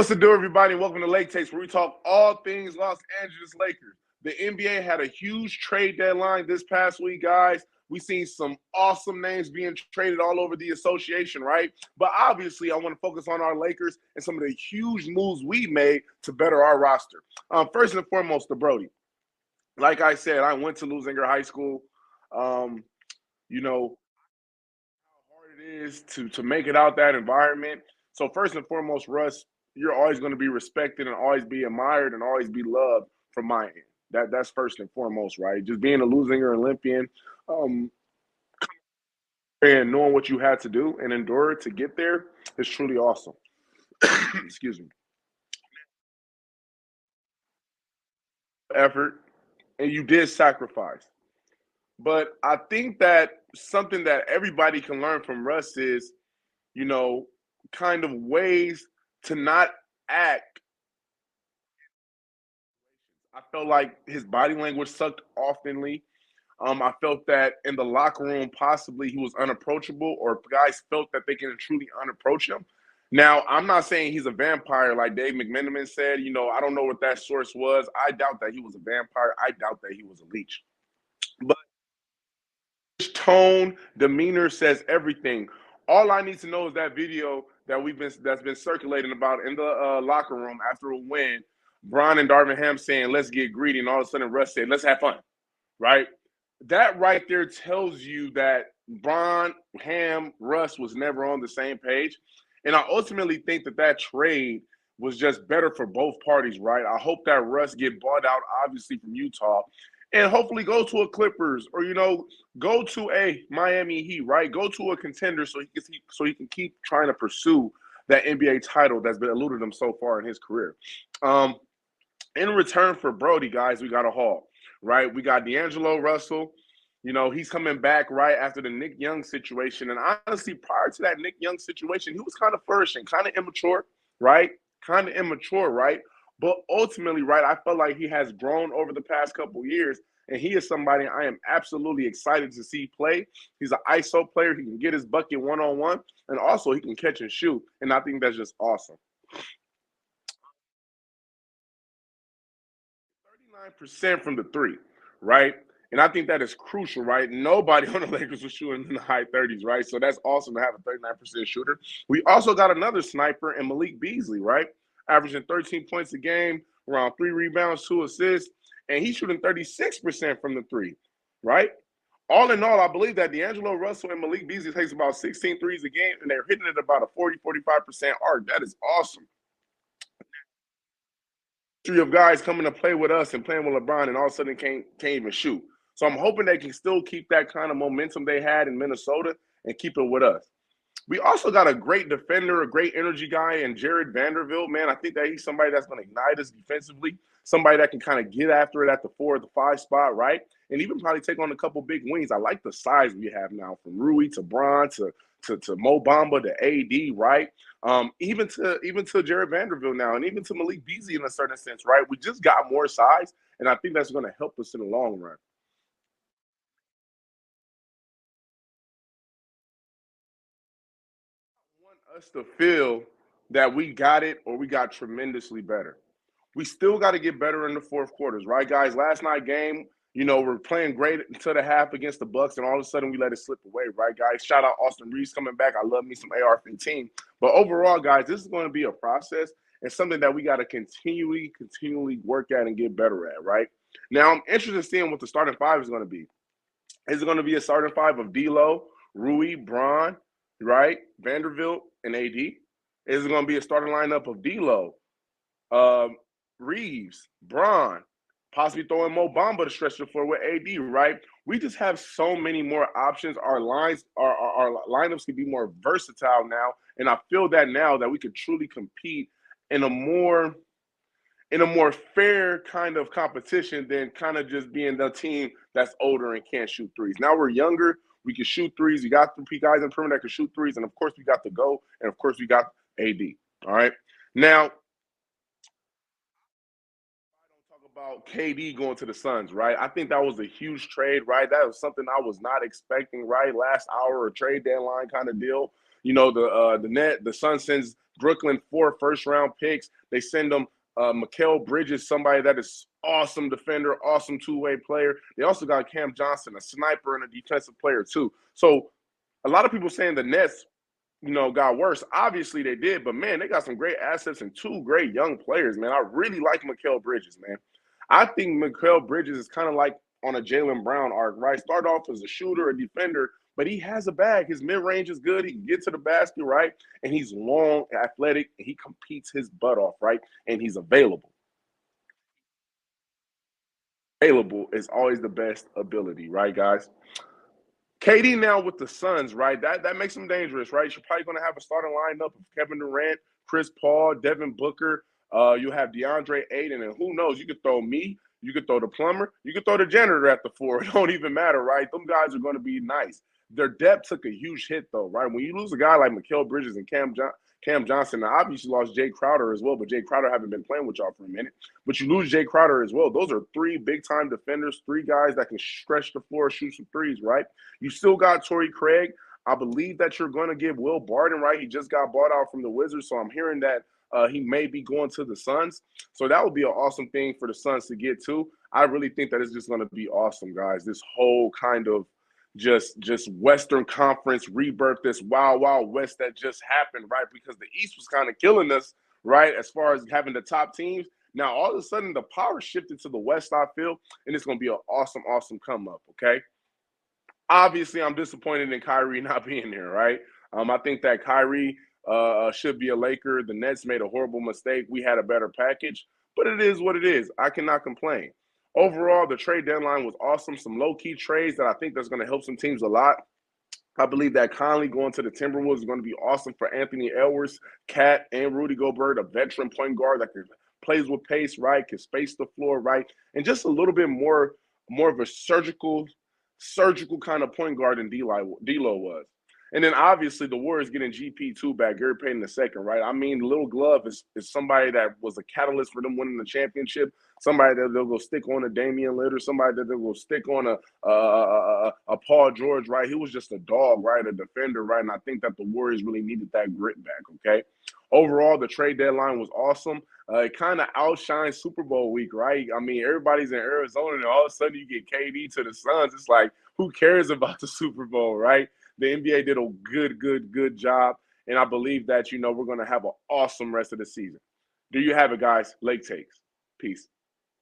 What's to do, everybody? Welcome to Lake Takes, where we talk all things Los Angeles Lakers. The NBA had a huge trade deadline this past week, guys. We seen some awesome names being traded all over the association, right? But obviously, I want to focus on our Lakers and some of the huge moves we made to better our roster. First and foremost, the BRODIE. Like I said, I went to Lusinger High School. Um, you know how hard it is to make it out that environment. So first and foremost, Russ, you're always going to be respected and always be admired and always be loved from my end. That's first and foremost, right? Just being a Lusinger Olympian, um, and knowing what you had to do and endure to get there is truly awesome. Excuse me. Effort, and you did sacrifice. But I think that something that everybody can learn from Russ is, you know, kind of ways to not act. I felt like his body language sucked oftenly. I felt that in the locker room, possibly he was unapproachable, or guys felt that they can truly unapproach him. Now, I'm not saying he's a vampire like Dave McMenamin said. I don't know what that source was. I doubt that he was a vampire. I doubt that he was a leech. But his tone, demeanor says everything. All I need to know is that video that's been circulating about in the locker room after a win. Bron and Darvin Ham saying, "Let's get greedy," and all of a sudden Russ said, "Let's have fun." Right? That right there tells you that Bron, Ham, Russ was never on the same page. And I ultimately think that trade was just better for both parties, right? I hope that Russ get bought out, obviously, from Utah and hopefully go to a Clippers or, go to a Miami Heat, right? Go to a contender so he can keep trying to pursue that NBA title that's been eluded him so far in his career. Um, in return for BRODIE, guys, we got a haul, right? We got D'Angelo Russell. He's coming back right after the Nick Young situation. And honestly, prior to that Nick Young situation, he was kind of flourishing, kind of immature, right? Kind of immature, right? But ultimately, right, I felt like he has grown over the past couple years. And he is somebody I am absolutely excited to see play. He's an ISO player. He can get his bucket one-on-one. And also, he can catch and shoot. And I think that's just awesome. 39% from the three, right? And I think that is crucial, right? Nobody on the Lakers was shooting in the high 30s, right? So that's awesome to have a 39% shooter. We also got another sniper in Malik Beasley, right? Averaging 13 points a game, around 3 rebounds, 2 assists, and he's shooting 36% from the three, right? All in all, I believe that D'Angelo Russell and Malik Beasley takes about 16 threes a game, and they're hitting it about a 40-45% arc. That is awesome. Of guys coming to play with us and playing with LeBron and all of a sudden can't even shoot. So I'm hoping they can still keep that kind of momentum they had in Minnesota and keep it with us. We also got a great defender, a great energy guy in Jared Vanderbilt. Man, I think that he's somebody that's going to ignite us defensively, somebody that can kind of get after it at the 4 or the 5 spot, right? And even probably take on a couple big wings. I like the size we have now, from Rui to Bron to Mo Bamba to AD, right? Even to Jared Vanderbilt now, and even to Malik Beasley in a certain sense, right? We just got more size, and I think that's going to help us in the long run. I want us to feel that we got it or we got tremendously better. We still got to get better in the fourth quarters, right, guys? Last night game, we're playing great until the half against the Bucks, and all of a sudden we let it slip away, right, guys? Shout out Austin Reeves coming back. I love me some AR-15. But overall, guys, this is going to be a process and something that we got to continually work at and get better at, right? Now, I'm interested in seeing what the starting five is going to be. Is it going to be a starting five of D'Lo, Rui, Bron, right, Vanderbilt, and AD? Is it going to be a starting lineup of D'Lo, um, Reeves, Braun, possibly throwing Mo Bamba to stretch the floor with AD, right? We just have so many more options. Our lineups can be more versatile now, and I feel that now that we could truly compete in a more fair kind of competition than kind of just being the team that's older and can't shoot threes. Now we're younger. We can shoot threes. We got 3 guys in the perimeter that can shoot threes. And, of course, we got the go. And, of course, we got AD. All right? Now, talk about KD going to the Suns, right? I think that was a huge trade, right? That was something I was not expecting, right? Last hour or trade deadline kind of deal. The Sun sends Brooklyn 4 first-round picks. They send them Mikal Bridges, somebody that is awesome defender, awesome two-way player. They also got Cam Johnson, a sniper and a defensive player too. So a lot of people saying the Nets, got worse. Obviously they did, but man, they got some great assets and 2 great young players, man. I really like Mikal Bridges, man. I think Mikal Bridges is kind of like on a Jaylen Brown arc, right? Start off as a shooter, a defender, but he has a bag. His mid-range is good. He can get to the basket, right? And he's long, athletic, and he competes his butt off, right? And he's available. Available is always the best ability, right, guys? KD now with the Suns, right? That makes him dangerous, right? You're probably going to have a starting lineup of Kevin Durant, Chris Paul, Devin Booker. You have DeAndre Ayton, and who knows? You could throw me, you could throw the plumber, you could throw the janitor at the 4. It don't even matter, right? Them guys are going to be nice. Their depth took a huge hit, though, right? When you lose a guy like Mikal Bridges and Cam Johnson, now obviously lost Jay Crowder as well, but Jay Crowder haven't been playing with y'all for a minute. But you lose Jay Crowder as well. Those are 3 big-time defenders, 3 guys that can stretch the floor, shoot some threes, right? You still got Torrey Craig. I believe that you're going to give Will Barton, right? He just got bought out from the Wizards, so I'm hearing that he may be going to the Suns. So that would be an awesome thing for the Suns to get to. I really think that it's just going to be awesome, guys. This whole kind of just Western Conference rebirth, this wild, wild West that just happened, right? Because the East was kind of killing us, right, as far as having the top teams. Now, all of a sudden, the power shifted to the West, I feel, and it's going to be an awesome, awesome come-up, okay? Obviously, I'm disappointed in Kyrie not being here, right? I think that Kyrie should be a Laker. The Nets made a horrible mistake. We had a better package, but it is what it is. I cannot complain. Overall, the trade deadline was awesome. Some low-key trades that I think that's going to help some teams a lot. I believe that Conley going to the Timberwolves is going to be awesome for Anthony Edwards, Cat, and Rudy Gobert, a veteran point guard that plays with pace, right, can space the floor, right, and just a little bit more of a surgical kind of point guard than D'Lo was. And then obviously the Warriors getting GP2 back, Gary Payton II, right? I mean, Little Glove is somebody that was a catalyst for them winning the championship, somebody that they'll go stick on a Damian Lillard, somebody that they'll go stick on a Paul George, right? He was just a dog, right? A defender, right? And I think that the Warriors really needed that grit back, okay? Overall, the trade deadline was awesome. It kind of outshines Super Bowl week, right? I mean, everybody's in Arizona, and all of a sudden you get KD to the Suns. It's like, who cares about the Super Bowl, right? The NBA did a good job, and I believe that, we're going to have an awesome rest of the season. There you have it, guys. Lake Takes. Peace.